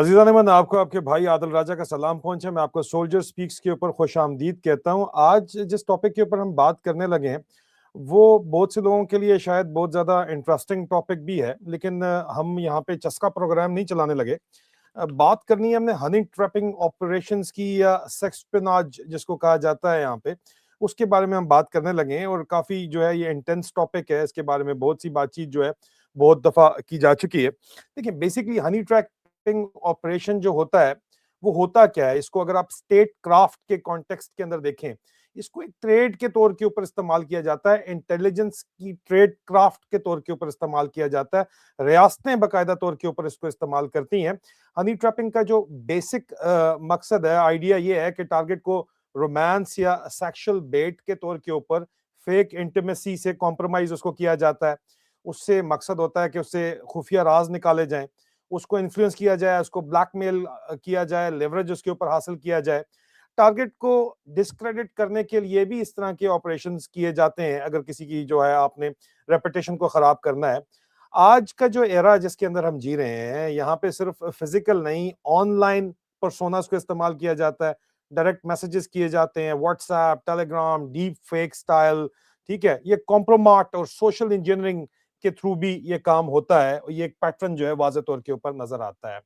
अजीज़ान मन आपको आपके भाई आदिल राजा का सलाम पहुंचे। मैं आपको सोल्जर स्पीक्स के ऊपर खुश आमदीद कहता हूं। आज जिस टॉपिक के ऊपर हम बात करने लगे हैं वो बहुत से लोगों के लिए शायद बहुत ज़्यादा इंटरेस्टिंग टॉपिक भी है, लेकिन हम यहाँ पे चस्का प्रोग्राम नहीं चलाने लगे। बात करनी है हमने हनी ट्रैपिंग ऑपरेशंस की, या सेक्स पिनाज जिसको कहा जाता है यहाँ पे, उसके बारे में हम बात करने लगे हैं। और काफ़ी जो है ये इंटेंस टॉपिक है, इसके बारे में बहुत सी बातचीत जो है बहुत दफ़ा की जा चुकी है। देखिए, बेसिकली हनी ट्रैपिंग ऑपरेशन जो होता है वो होता क्या है, इसको अगर आप स्टेट क्राफ्ट के कॉन्टेक्स्ट के अंदर देखें, इसको एक ट्रेड के तौर के ऊपर इस्तेमाल किया जाता है, इंटेलिजेंस की ट्रेड क्राफ्ट के तौर के ऊपर इस्तेमाल किया जाता है। रियासतें बाकायदा तौर के ऊपर इसको इस्तेमाल करती हैं। हनी ट्रैपिंग का जो बेसिक मकसद है, आइडिया ये है कि टारगेट को रोमांस या सेक्सुअल बेट के तौर के ऊपर फेक इंटीमेसी से कॉम्प्रोमाइज उसको किया जाता है। उससे मकसद होता है कि उससे खुफिया राज निकाले जाएं, उसको इन्फ्लुएंस किया जाए, उसको ब्लैकमेल किया जाए, लेवरेज उसके ऊपर हासिल किया जाए। टारगेट को डिस्क्रेडिट करने के लिए भी इस तरह के ऑपरेशंस किए जाते हैं, अगर किसी की जो है आपने रेपुटेशन को खराब करना है। आज का जो एरा जिसके अंदर हम जी रहे हैं, यहाँ पे सिर्फ फिजिकल नहीं, ऑनलाइन पर्सोनास को इस्तेमाल किया जाता है। डायरेक्ट मैसेजेस किए जाते हैं, WhatsApp, Telegram, deep fake style, ठीक है। ये कॉम्प्रोमाट और सोशल इंजीनियरिंग के थ्रू भी ये काम होता है, और ये एक पैटर्न जो है वाज़े तौर के ऊपर नजर आता है।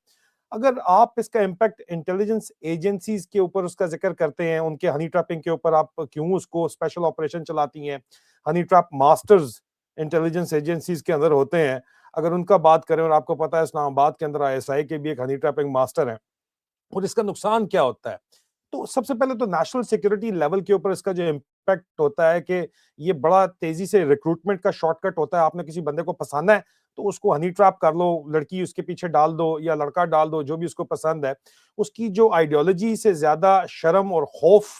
अगर आप इसका इम्पैक्ट इंटेलिजेंस एजेंसीज के ऊपर उसका जिक्र करते हैं, उनके हनी ट्रैपिंग के ऊपर आप क्यों उसको स्पेशल ऑपरेशन चलाती हैं, honey trap masters intelligence agencies के अंदर होते हैं, अगर उनका बात करें, और आपको पता है इस्लामाबाद के अंदर आईएसआई के भी एक हनी ट्रैपिंग मास्टर हैं, और इसका नुकसान क्या होता है। तो सबसे पहले तो नेशनल सिक्योरिटी लेवल के ऊपर इसका जो इम्पैक्ट होता है कि ये बड़ा तेजी से रिक्रूटमेंट का शॉर्टकट होता है। आपने किसी बंदे को फंसाना है तो उसको हनी ट्रैप कर लो, लड़की उसके पीछे डाल दो या लड़का डाल दो, जो भी उसको पसंद है। उसकी जो आइडियोलॉजी से ज्यादा शर्म और खौफ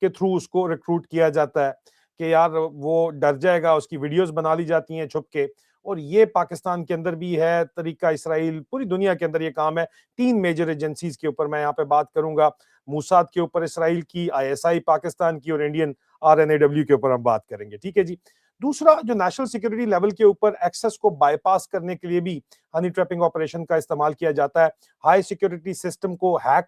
के थ्रू उसको रिक्रूट किया जाता है कि यार वो डर जाएगा। उसकी वीडियोस बना ली जाती हैं छुप के, और ये पाकिस्तान के अंदर भी है तरीका, इसराइल, पूरी दुनिया के अंदर ये काम है। तीन मेजर एजेंसीज के ऊपर मैं यहाँ पे बात करूंगा, मूसाद के ऊपर इसराइल की, आईएसआई पाकिस्तान की, और इंडियन आरएनएडब्ल्यू के ऊपर हम बात करेंगे, ठीक है जी। दूसरा, जो नेशनल सिक्योरिटी लेवल के ऊपर एक्सेस को बाईपास करने के लिए भी हनी ट्रैपिंग ऑपरेशन का इस्तेमाल किया जाता है। हाई सिक्योरिटी सिस्टम को हैक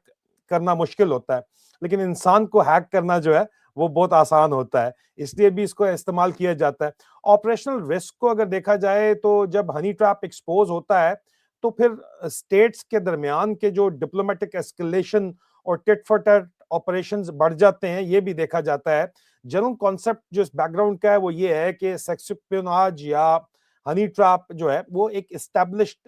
करना मुश्किल होता है, लेकिन इंसान को हैक करना जो है वो बहुत आसान होता है, इसलिए भी इसको इस्तेमाल किया जाता है। ऑपरेशनल रिस्क को अगर देखा जाए तो जब हनी ट्रैप एक्सपोज होता है तो फिर स्टेट्स के दरमियान के जो डिप्लोमेटिक एस्केलेशन और टिट फॉर टैट ऑपरेशंस बढ़ जाते हैं, ये भी देखा जाता है। जनरल कॉन्सेप्ट जो इस बैकग्राउंड का है वो ये है कि सेक्स स्पियोनाज या हनी ट्रैप जो है वो एक एस्टैब्लिश्ड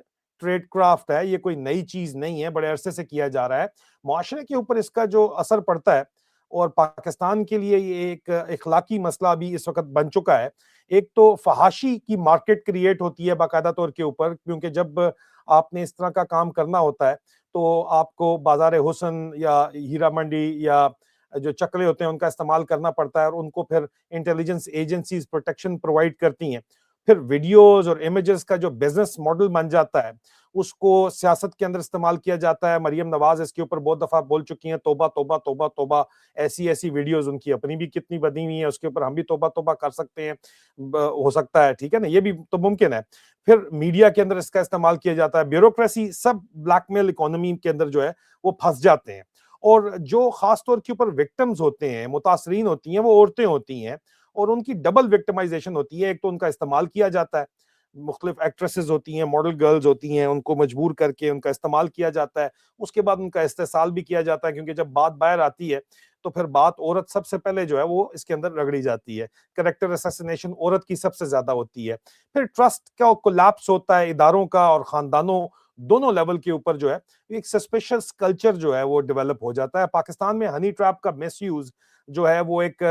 ट्रेड क्राफ्ट है, ये कोई नई चीज नहीं है, बड़े अरसे से किया जा रहा है। मुआशरे के ऊपर इसका जो असर पड़ता है, और पाकिस्तान के लिए ये एक इखलाकी मसला भी इस वक्त बन चुका है। एक तो फहाशी की मार्केट क्रिएट होती है बाकायदा तौर के ऊपर, क्योंकि जब आपने इस तरह का काम करना होता है तो आपको बाजार हुसन या हीरा मंडी या जो चकले होते हैं उनका इस्तेमाल करना पड़ता है, और उनको फिर इंटेलिजेंस एजेंसीज प्रोटेक्शन प्रोवाइड करती हैं। फिर वीडियोस और इमेजेस का जो बिजनेस मॉडल बन जाता है, उसको सियासत के अंदर इस्तेमाल किया जाता है। मरियम नवाज इसके ऊपर बहुत दफा बोल चुकी हैं, तौबा तौबा तौबा तौबा। ऐसी ऐसी वीडियोस उनकी अपनी भी कितनी बनी हुई है, उसके ऊपर हम भी तौबा तौबा कर सकते हैं, हो सकता है, ठीक है ना, ये भी तो मुमकिन है। फिर मीडिया के अंदर इसका इस्तेमाल किया जाता है, ब्यूरोक्रेसी, सब ब्लैकमेल इकोनॉमी के अंदर जो है वो फंस जाते हैं। और जो खास तौर के ऊपर विक्टिम्स होते हैं, मुतासरीन होती हैं, वो औरतें होती हैं, और उनकी डबल विक्टिमाइजेशन होती है। एक तो उनका इस्तेमाल किया जाता है, मुख्तलिफ एक्ट्रेसेस होती हैं, मॉडल गर्ल्स होती हैं, उनको मजबूर करके उनका इस्तेमाल किया जाता है। उसके बाद उनका इस्तेसाल भी किया जाता है, क्योंकि जब बात बाहर आती है तो फिर बात औरत सबसे पहले जो है वो इसके अंदर रगड़ी जाती है। करेक्टर असैसिनेशन औरत की सबसे ज्यादा होती है। फिर ट्रस्ट का कोलैप्स होता है, इदारों का और खानदानों दोनों लेवल के ऊपर जो है एक सस्पिशियस कल्चर जो है वो डेवलप हो जाता है। पाकिस्तान में हनी ट्रैप का मिसयूज जो है वो एक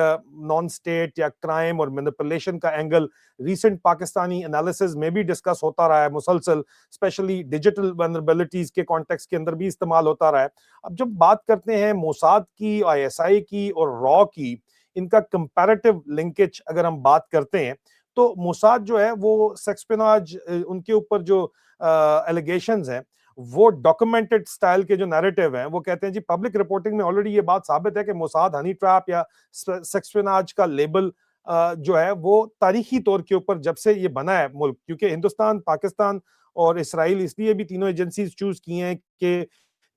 नॉन स्टेट या क्राइम और मैनिपुलेशन का एंगल रीसेंट पाकिस्तानी एनालिसिस में भी डिस्कस होता रहा है मुसलसल, स्पेशली डिजिटल वल्नरेबिलिटीज के कॉन्टेक्स्ट के अंदर भी इस्तेमाल होता रहा है। अब जब बात करते हैं मोसाद की, आईएसआई की और रॉ की, इनका कंपैरेटिव लिंकेज अगर हम बात करते हैं, तो मोसाद जो है वो सेक्सपिनाज, उनके ऊपर जो एलिगेशंस हैं, वो डॉक्यूमेंटेड स्टाइल के जो नैरेटिव हैं, वो कहते हैं जी पब्लिक रिपोर्टिंग में ऑलरेडी ये बात साबित है कि मोसाद हनी ट्रैप या सेक्सपिनाज का लेबल जो है वो तारीखी तौर के ऊपर जब से ये बना है मुल्क, क्योंकि हिंदुस्तान, पाकिस्तान और इसराइल इसलिए भी तीनों एजेंसीज चूज की हैं कि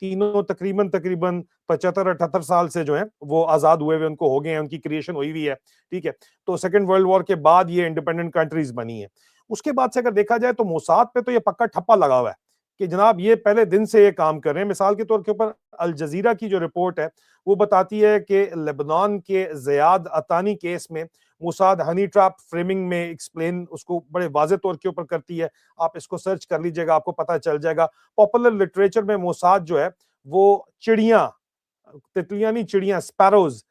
तीनों तकरीबन तकरीबन 75-78 साल से जो है वो आजाद हुए हुए उनको हो गए हैं, उनकी क्रिएशन हुई हुई है, ठीक है। तो सेकंड वर्ल्ड वॉर के बाद ये इंडिपेंडेंट कंट्रीज बनी है। उसके बाद से अगर देखा जाए तो मोसाद पे तो ये पक्का ठप्पा लगा हुआ है कि जनाब ये पहले दिन से ये काम कर रहे हैं। मिसाल के तौर के ऊपर अल जजीरा की जो रिपोर्ट है वो बताती है कि लेबनान के ज़ियाद अतानी केस में मोसाद हनी ट्रैप फ्रेमिंग में एक्सप्लेन उसको बड़े वाज़े तौर के ऊपर करती है। आप इसको सर्च कर लीजिएगा, आपको पता चल जाएगा। पॉपुलर लिटरेचर में मोसाद जो है वो चिड़ियाँ, तितलियां नहीं चिड़ियां, स्पैरोज,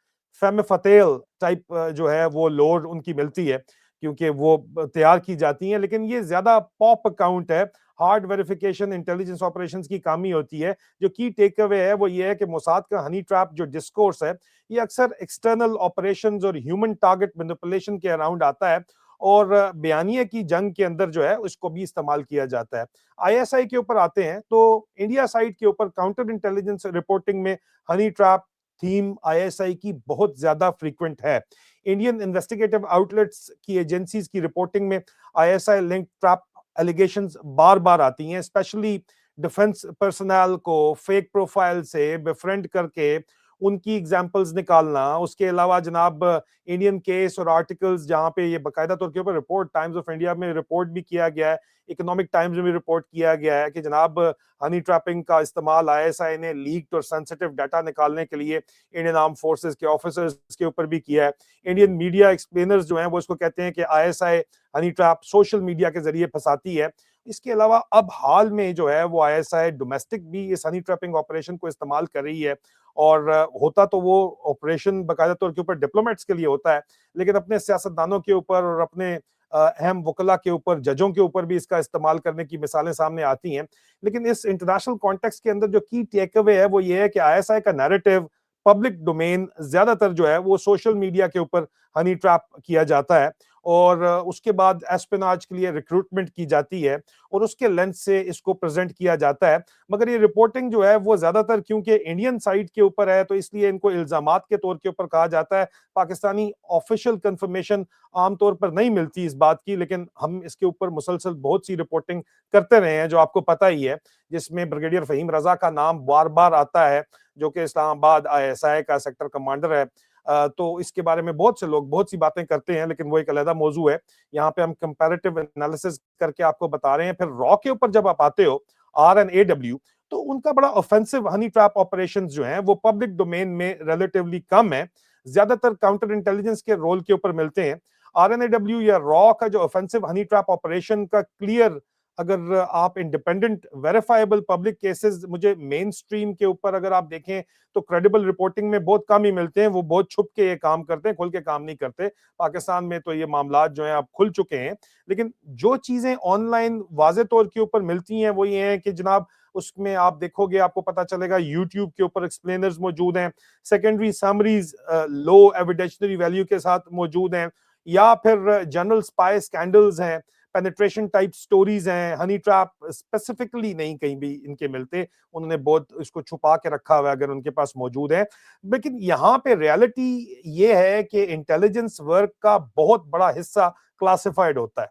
फेम फतेल टाइप जो है वो लोड उनकी मिलती है क्योंकि वो तैयार की जाती हैं, लेकिन ये ज्यादा पॉप अकाउंट है। हार्ड वेरिफिकेशन इंटेलिजेंस ऑपरेशंस की कमी होती है। जो की टेक अवे है वो ये है कि मोसाद का हनी ट्रैप जो डिस्कोर्स है ये अक्सर एक्सटर्नल ऑपरेशंस और ह्यूमन टारगेट मैनिपुलेशन के अराउंड आता है और बयानिए की जंग के अंदर जो है उसको भी इस्तेमाल किया जाता है। आईएसआई के ऊपर आते हैं तो इंडिया साइड के ऊपर काउंटर इंटेलिजेंस रिपोर्टिंग में हनी ट्रैप थीम आईएसआई की बहुत ज्यादा फ्रीक्वेंट है। इंडियन इन्वेस्टिगेटिव आउटलेट्स की एजेंसीज की रिपोर्टिंग में आईएसआई लिंक ट्रैप एलिगेशंस बार बार आती हैं, स्पेशली डिफेंस पर्सनल को फेक प्रोफाइल से बेफ्रेंड करके उनकी एग्जांपल्स निकालना। उसके अलावा जनाब इंडियन केस और आर्टिकल्स जहां पे ये बाकायदा तौर के ऊपर रिपोर्ट टाइम्स ऑफ इंडिया में रिपोर्ट भी किया गया है, इकोनॉमिक टाइम्स में भी रिपोर्ट किया गया है कि जनाब हनी ट्रैपिंग का इस्तेमाल आईएसआई ने लीक्ड और सेंसिटिव डाटा निकालने के लिए इंडियन आर्म फोर्सेस के ऑफिसर्स के ऊपर भी किया है। इंडियन मीडिया एक्सप्लेनर्स जो हैं वो इसको कहते हैं कि ISI honey trap social media के जरिए फंसाती है। इसके अलावा अब हाल में जो है वो आईएसआई डोमेस्टिक भी इस हनी ट्रैपिंग ऑपरेशन को इस्तेमाल कर रही है और होता तो वो ऑपरेशन बाकायदा तौर के ऊपर डिप्लोमेट्स के लिए होता है, लेकिन अपने सियासतदानों के ऊपर और अपने अहम वकला के ऊपर, जजों के ऊपर भी इसका इस्तेमाल करने की मिसालें सामने आती हैं। लेकिन इस इंटरनेशनल कॉन्टेक्स्ट के अंदर जो की टेक अवे है वो ये है कि आईएसआई का नैरेटिव पब्लिक डोमेन ज्यादातर जो है वो सोशल मीडिया के ऊपर हनी ट्रैप किया जाता है और उसके बाद एस्पिनाज के लिए रिक्रूटमेंट की जाती है और उसके लेंस से इसको प्रेजेंट किया जाता है। मगर ये रिपोर्टिंग जो है वो ज्यादातर क्योंकि इंडियन साइड के ऊपर है तो इसलिए इनको इल्जामात के तौर के ऊपर कहा जाता है। पाकिस्तानी ऑफिशियल कंफर्मेशन आमतौर पर नहीं मिलती इस बात की, लेकिन हम इसके ऊपर मुसलसल बहुत सी रिपोर्टिंग करते रहे हैं जो आपको पता ही है, जिसमें ब्रिगेडियर फहीम रजा का नाम बार बार आता है जो कि इस्लामाबाद आईएसआई का सेक्टर कमांडर है। तो इसके बारे में बहुत से लोग बहुत सी बातें करते हैं, लेकिन वो एक अलग मौजू है। यहाँ पे हम कंपैरेटिव एनालिसिस करके आपको बता रहे हैं। फिर रॉ के ऊपर जब आप आते हो, RNAW, तो उनका बड़ा ऑफेंसिव हनी ट्रैप ऑपरेशंस जो हैं वो पब्लिक डोमेन में रिलेटिवली कम है, ज्यादातर काउंटर इंटेलिजेंस के रोल के ऊपर मिलते हैं। RNAW या रॉ का जो ऑफेंसिव हनी ट्रैप ऑपरेशन का क्लियर, अगर आप इंडिपेंडेंट वेरीफाइबल पब्लिक केसेस मुझे मेन स्ट्रीम के ऊपर अगर आप देखें तो क्रेडिबल रिपोर्टिंग में बहुत कम ही मिलते हैं। वो बहुत छुप के ये काम करते हैं, खुल के काम नहीं करते। पाकिस्तान में तो ये मामलात जो हैं अब खुल चुके हैं, लेकिन जो चीजें ऑनलाइन वाजे तौर के ऊपर मिलती हैं वो ये हैं कि जनाब उसमें आप देखोगे आपको पता चलेगा यूट्यूब के ऊपर एक्सप्लेनर्स मौजूद हैं, सेकेंडरी समरीज लो एविडेंशनरी वैल्यू के साथ मौजूद हैं, या फिर जनरल स्पाई स्कैंडल्स हैं, पेनिट्रेशन टाइप स्टोरीज हैं। हनी ट्रैप स्पेसिफिकली नहीं कहीं भी इनके मिलते, उन्होंने बहुत इसको छुपा के रखा हुआ है अगर उनके पास मौजूद है। लेकिन यहाँ पे रियलिटी ये है कि इंटेलिजेंस वर्क का बहुत बड़ा हिस्सा क्लासिफाइड होता है।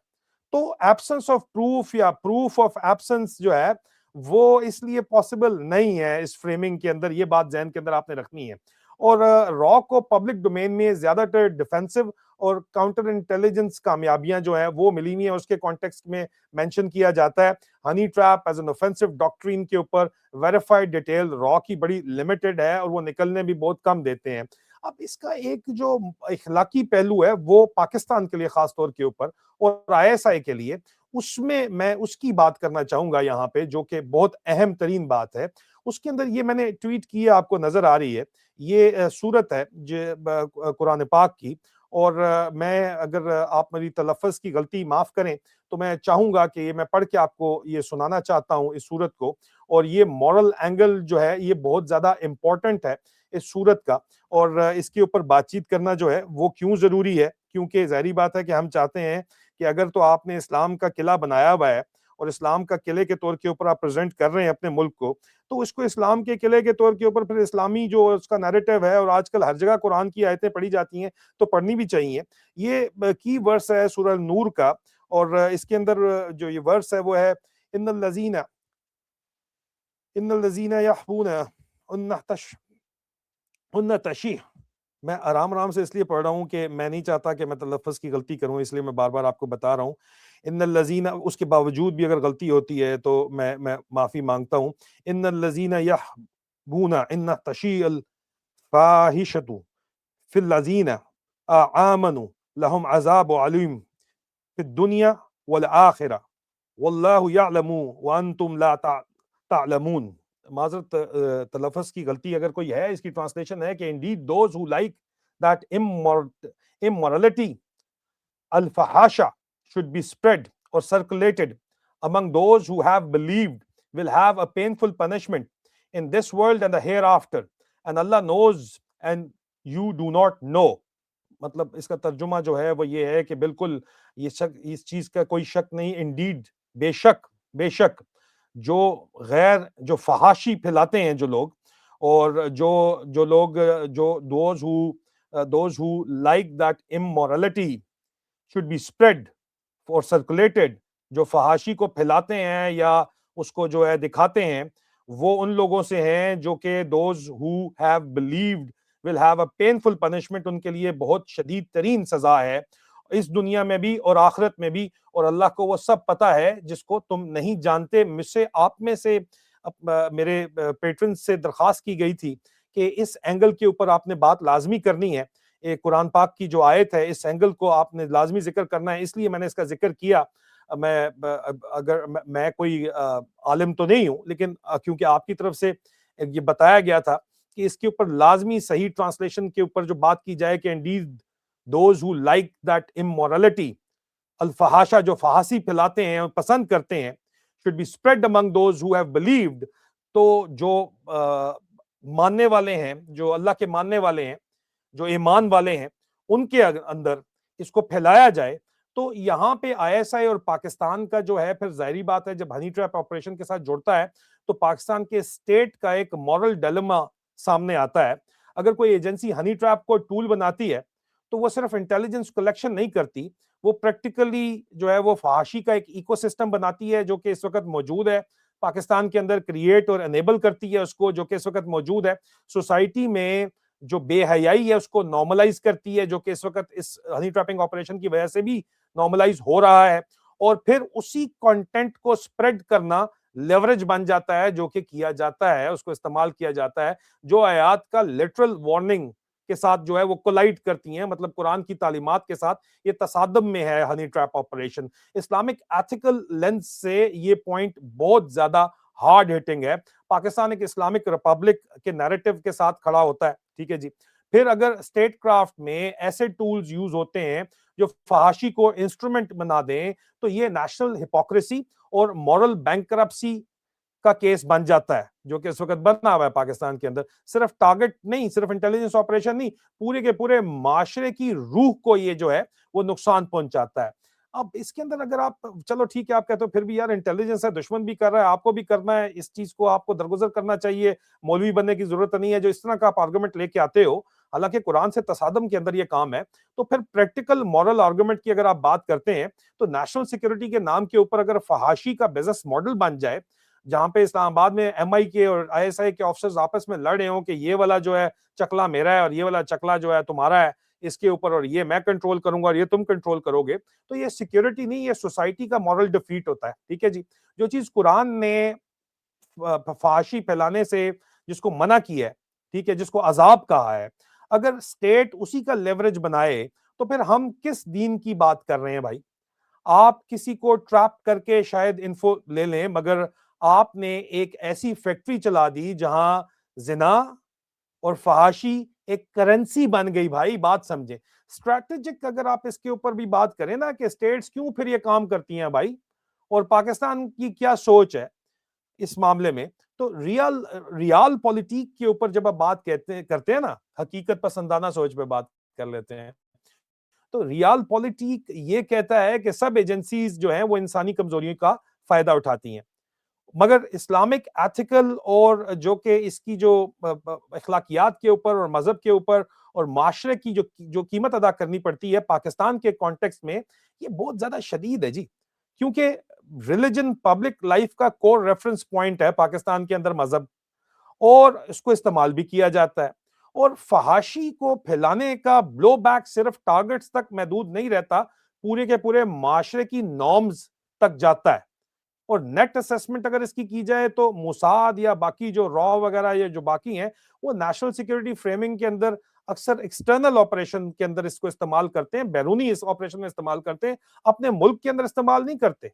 तो एब्सेंस ऑफ प्रूफ या प्रूफ ऑफ एब्सेंस जो है वो इसलिए पॉसिबल नहीं है इस फ्रेमिंग के अंदर, ये बात जहन के अंदर आपने रखनी है। और रॉ को पब्लिक डोमेन में ज्यादातर डिफेंसिव और काउंटर इंटेलिजेंस कामयाबियां जो है वो मिली हुई है, उसके कॉन्टेक्स्ट में मेंशन किया जाता है। Honey trap as an offensive doctrine के ऊपर वेरीफाइड डिटेल रॉ की बड़ी लिमिटेड है और वो निकलने भी बहुत कम देते हैं। अब इसका एक जो इखलाकी पहलू है वो पाकिस्तान के लिए खास तौर के ऊपर और आईएसआई के लिए, उसमें मैं उसकी बात करना चाहूंगा यहाँ पे, जो कि बहुत अहम तरीन बात है। उसके अंदर ये मैंने ट्वीट की है, आपको नजर आ रही है, ये सूरत है कुरान पाक की। और मैं अगर आप मेरी तलफ़्फ़ुज़ की गलती माफ करें तो मैं चाहूंगा कि ये मैं पढ़ के आपको ये सुनाना चाहता हूँ इस सूरत को। और ये मॉरल एंगल जो है ये बहुत ज्यादा इंपॉर्टेंट है इस सूरत का, और इसके ऊपर बातचीत करना जो है वो क्यों जरूरी है, क्योंकि जाहिर बात है कि हम चाहते हैं कि अगर तो आपने इस्लाम का किला बनाया हुआ है और इस्लाम का किले के तौर के ऊपर आप प्रेजेंट कर रहे हैं अपने मुल्क को, तो इसको इस्लाम के किले के तौर के ऊपर फिर इस्लामी जो उसका नैरेटिव है, और आजकल हर जगह कुरान की आयतें पढ़ी जाती हैं तो पढ़नी भी चाहिए। ये की वर्स है सूरह नूर का, और इसके अंदर जो ये वर्स है वो है, इन्नल लज़ीना इन्नल्लज़ीना यहबूना उन्ना तशी। मैं आराम आराम से इसलिए पढ़ रहा हूँ कि मैं नहीं चाहता कि मैं तलफ़्फ़ुज़ की गलती करूँ, इसलिए मैं बार बार आपको बता रहा हूँ। इन्नल्लज़ीना, उसके बावजूद भी अगर गलती होती है तो मैं माफ़ी मांगता हूँ। इन्नल्लज़ीना यहबूना इन्ना तशीअल फाहिशतु फिल्लज़ीना आमनु लहुम अज़ाबु अलीम फिद दुनिया वल आखिरा वल्लाहु यअलमु व अंतुम ला तालमून। माज़रत तलफ़्फ़ुज़ की गलती अगर कोई है, इसकी ट्रांसलेशन है कि Indeed those who like that immorality al-fahasha should be spread or circulated among those who have believed will have a painful punishment in this world and the hereafter, and Allah knows and you do not know। मतलब इसका तर्जुमा जो है वो ये है कि बिल्कुल ये शक, इस चीज का कोई शक नहीं, इंडीड, बेशक, बेशक जो गैर, जो फहाशी फैलाते हैं जो लोग, और जो जो लोग जो those who like that immorality should be spread और सर्कुलेटेड, जो फहाशी को फैलाते हैं या उसको जो है दिखाते हैं, वो उन लोगों से हैं जो कि those who have believed will have a painful punishment, उनके लिए बहुत शदीद तरीन सजा है इस दुनिया में भी और आखिरत में भी। और अल्लाह को वो सब पता है जिसको तुम नहीं जानते। मुझसे, आप में से मेरे पेट्रन से दरखास्त की गई थी कि इस एंगल के ऊपर आपने बात लाजमी करनी है। एक कुरान पाक की जो आयत है, इस एंगल को आपने लाजमी जिक्र करना है, इसलिए मैंने इसका जिक्र किया। अगर मैं कोई आलिम तो नहीं हूं, लेकिन क्योंकि आपकी तरफ से ये बताया गया था कि इसके ऊपर लाजमी सही ट्रांसलेशन के ऊपर जो बात की जाए कि indeed those who like that immorality अल-फहाशा, जो फहासी फैलाते हैं और पसंद करते हैं, should be spread among those who have believed. तो जो मानने वाले हैं, जो अल्लाह के मानने वाले हैं, जो ईमान वाले हैं, उनके अंदर इसको फैलाया जाए। तो यहाँ पे आईएसआई और पाकिस्तान का जो है, फिर जाहिर बात है जब हनी ट्रैप ऑपरेशन के साथ जुड़ता है तो पाकिस्तान के स्टेट का एक मॉरल डिलेमा सामने आता है। अगर कोई एजेंसी हनी ट्रैप को टूल बनाती है तो वो सिर्फ इंटेलिजेंस कलेक्शन नहीं करती, वो प्रैक्टिकली जो है वो फहाशी का एक इकोसिस्टम बनाती है जो कि इस वक्त मौजूद है पाकिस्तान के अंदर, क्रिएट और एनेबल करती है उसको, जो कि इस वक्त मौजूद है सोसाइटी में। जो बेहयाई है उसको नॉर्मलाइज करती है, जो कि इस वक्त इस हनी ट्रैपिंग ऑपरेशन की वजह से भी नॉर्मलाइज हो रहा है। और फिर उसी कंटेंट को स्प्रेड करना लेवरेज बन जाता है, जो कि किया जाता है, उसको इस्तेमाल किया जाता है, जो आयात का लिटरल वार्निंग के साथ जो है वो कोलाइड करती हैं, मतलब कुरान की तालीमात के साथ ये तसादम में है honey trap operation. Islamic ethical lens से ये पॉइंट बहुत ज्यादा हार्ड हिटिंग है। पाकिस्तान एक इस्लामिक रिपब्लिक के नैरेटिव के साथ खड़ा होता है, ठीक है जी। फिर अगर स्टेट क्राफ्ट में ऐसे टूल्स यूज होते हैं जो फहाशी को इंस्ट्रूमेंट बना दें, तो ये नेशनल हिपोक्रेसी और मॉरल बैंकरप्सी का केस बन जाता है, जो कि इस वक्त बना हुआ है पाकिस्तान के अंदर। सिर्फ टारगेट नहीं, सिर्फ इंटेलिजेंस ऑपरेशन नहीं, पूरे के पूरे माशरे की रूह को ये जो है वो नुकसान पहुंचाता है। अब इसके अंदर अगर आप, चलो ठीक है, आप कहते हो फिर भी यार इंटेलिजेंस है, दुश्मन भी कर रहा है, आपको भी करना है, इस चीज को आपको दरगुजर करना चाहिए, मौलवी बनने की जरूरत नहीं है, जो इस तरह का आप आर्गुमेंट लेके आते हो, हालांकि कुरान से तसादम के अंदर ये काम है। तो फिर प्रैक्टिकल मॉरल आर्गुमेंट की अगर आप बात करते हैं तो नेशनल सिक्योरिटी के नाम के ऊपर अगर फहाशी का बिजनेस मॉडल बन जाए, जहां पे इस्लामाबाद में एमआई के और आईएसआई के ऑफिसर्स आपस में लड़ रहे हो कि ये वाला जो है चकला मेरा है और ये वाला चकला जो है तुम्हारा है इसके ऊपर, और ये मैं कंट्रोल करूंगा और ये तुम कंट्रोल करोगे, तो ये सिक्योरिटी नहीं, ये सोसाइटी का मॉरल डिफीट होता है, ठीक है जी। जो चीज कुरान ने फहाशी फैलाने से जिसको मना किया है, ठीक है, जिसको अजाब कहा है, अगर स्टेट उसी का लेवरेज बनाए तो फिर हम किस दीन की बात कर रहे हैं भाई। आप किसी को ट्रैप करके शायद इन्फो ले लें, मगर आपने एक ऐसी फैक्ट्री चला दी जहां जिना और फहाशी एक करेंसी बन गई भाई, बात समझे। स्ट्रैटेजिक अगर आप इसके ऊपर भी बात करें ना कि स्टेट्स क्यों फिर ये काम करती हैं भाई, और पाकिस्तान की क्या सोच है इस मामले में, तो रियल पॉलिटिक के ऊपर जब आप बात करते हैं ना, हकीकत पसंदाना सोच पे बात कर लेते हैं, तो रियल पॉलिटिक ये कहता है कि सब एजेंसीज जो हैं वो इंसानी कमजोरियों का फायदा उठाती हैं, मगर इस्लामिक एथिकल और जो कि इसकी जो अखलाकियात के ऊपर और मजहब के ऊपर और माशरे की जो जो कीमत अदा करनी पड़ती है पाकिस्तान के कॉन्टेक्स्ट में, ये बहुत ज्यादा शदीद है जी। क्योंकि रिलीजन पब्लिक लाइफ का कोर रेफरेंस पॉइंट है पाकिस्तान के अंदर मजहब, और इसको इस्तेमाल भी किया जाता है। और फहाशी को फैलाने का ब्लो बैक सिर्फ टारगेट्स तक महदूद नहीं रहता, पूरे के पूरे माशरे की नॉर्म्स तक जाता है। और नेट असेसमेंट अगर इसकी की जाए तो मोसाद या बाकी जो रॉ वगैरह ये जो बाकी हैं, वो नेशनल सिक्योरिटी फ्रेमिंग के अंदर अक्सर एक्सटर्नल ऑपरेशन के अंदर इसको इस्तेमाल करते हैं, बैरूनी इस ऑपरेशन में इस्तेमाल करते हैं, अपने मुल्क के अंदर इस्तेमाल नहीं करते।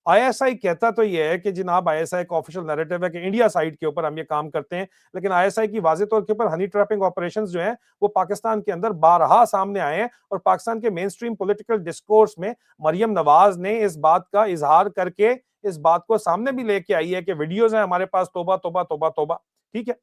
आईएसआई कहता तो ये है कि जनाब आईएसआई का ऑफिशियल नैरेटिव है कि इंडिया साइड के ऊपर हम ये काम करते हैं, लेकिन आईएसआई की वाज़ेह तौर के ऊपर हनी ट्रैपिंग ऑपरेशंस जो हैं वो पाकिस्तान के अंदर बारहा सामने आए हैं, और पाकिस्तान के मेन स्ट्रीम पॉलिटिकल डिस्कोर्स में मरियम नवाज ने इस बात का इजहार करके इस बात को सामने भी लेके आई है कि वीडियोज हैं हमारे पास, तौबा तौबा तौबा तौबा। ठीक है,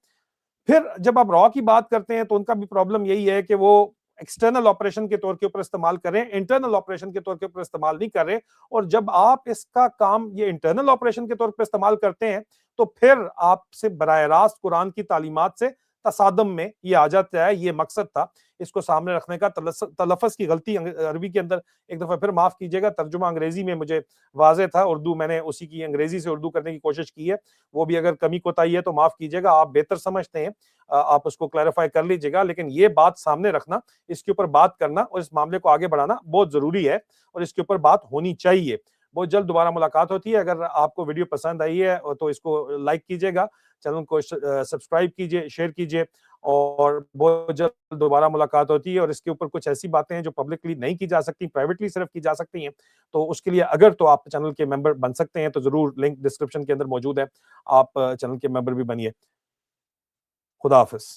फिर जब आप रॉ की बात करते हैं तो उनका भी प्रॉब्लम यही है कि वो एक्सटर्नल ऑपरेशन के तौर के ऊपर इस्तेमाल कर रहे हैं, इंटरनल ऑपरेशन के तौर के ऊपर इस्तेमाल नहीं कर रहे। और जब आप इसका काम ये इंटरनल ऑपरेशन के तौर पर इस्तेमाल करते हैं तो फिर आपसे बराह रास्त कुरान की तालीमात से तसादम में ये आ जाता है। ये मकसद था इसको सामने रखने का। तलफ़्फ़ुज़ की गलती अरबी के अंदर एक दफा फिर माफ कीजिएगा, तर्जुमा अंग्रेजी में मुझे वाज़ेह था, उर्दू मैंने उसी की अंग्रेजी से उर्दू करने की कोशिश की है, वो भी अगर कमी कोताही है तो माफ कीजिएगा, आप बेहतर समझते हैं, आप उसको क्लैरिफाई कर लीजिएगा। लेकिन ये बात सामने रखना, इसके ऊपर बात करना और इस मामले को आगे बढ़ाना बहुत जरूरी है, और इसके ऊपर बात होनी चाहिए। बहुत जल्द दोबारा मुलाकात होती है। अगर आपको वीडियो पसंद आई है तो इसको लाइक कीजिएगा, चैनल को सब्सक्राइब कीजिए, शेयर कीजिए, और बहुत जल्द दोबारा मुलाकात होती है। और इसके ऊपर कुछ ऐसी बातें हैं जो पब्लिकली नहीं की जा सकती, प्राइवेटली सिर्फ की जा सकती हैं, तो उसके लिए अगर तो आप चैनल के मेंबर बन सकते हैं, तो जरूर लिंक डिस्क्रिप्शन के अंदर मौजूद है, आप चैनल के मेंबर भी बनिए। खुदा हाफिज।